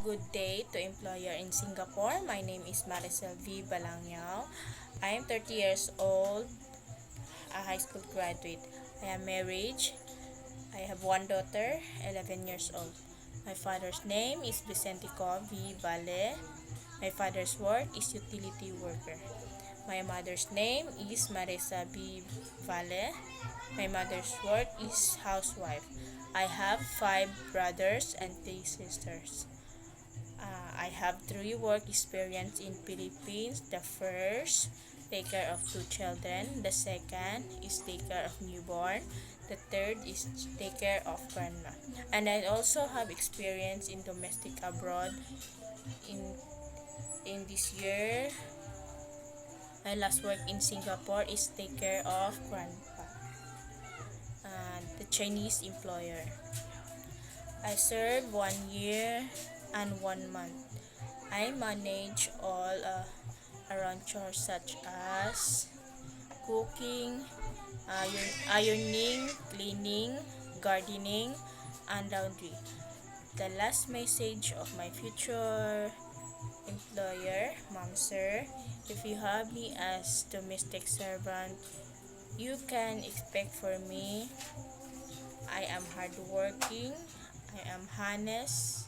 Good day to employer in Singapore. My name is Maricel V. Balangyao. I am 30 years old, a high school graduate. I am married. I have one daughter, 11 years old. My father's name is Vicentico V. Vale. My father's work is utility worker. My mother's name is Marisa B. Vale. My mother's work is housewife. I have 5 brothers and 3 sisters. I have 3 work experience in Philippines. The first, take care of 2 children. The second is take care of newborn. The third is take care of grandma. And I also have experience in domestic abroad. In in this year, my last work in Singapore is take care of grandpa, the Chinese employer. I served 1 year and 1 month. I manage all around chores such as cooking, ironing, cleaning, gardening, and laundry. The last message of my future employer, Ma'am Sir, if you have me as domestic servant, you can expect for me. I am hardworking, I am honest,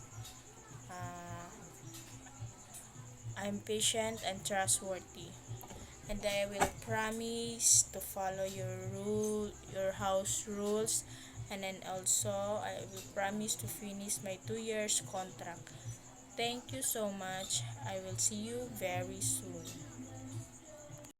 I'm patient and trustworthy. And I will promise to follow your house rules, and then also I will promise to finish my 2 years contract. Thank you so much. I will see you very soon.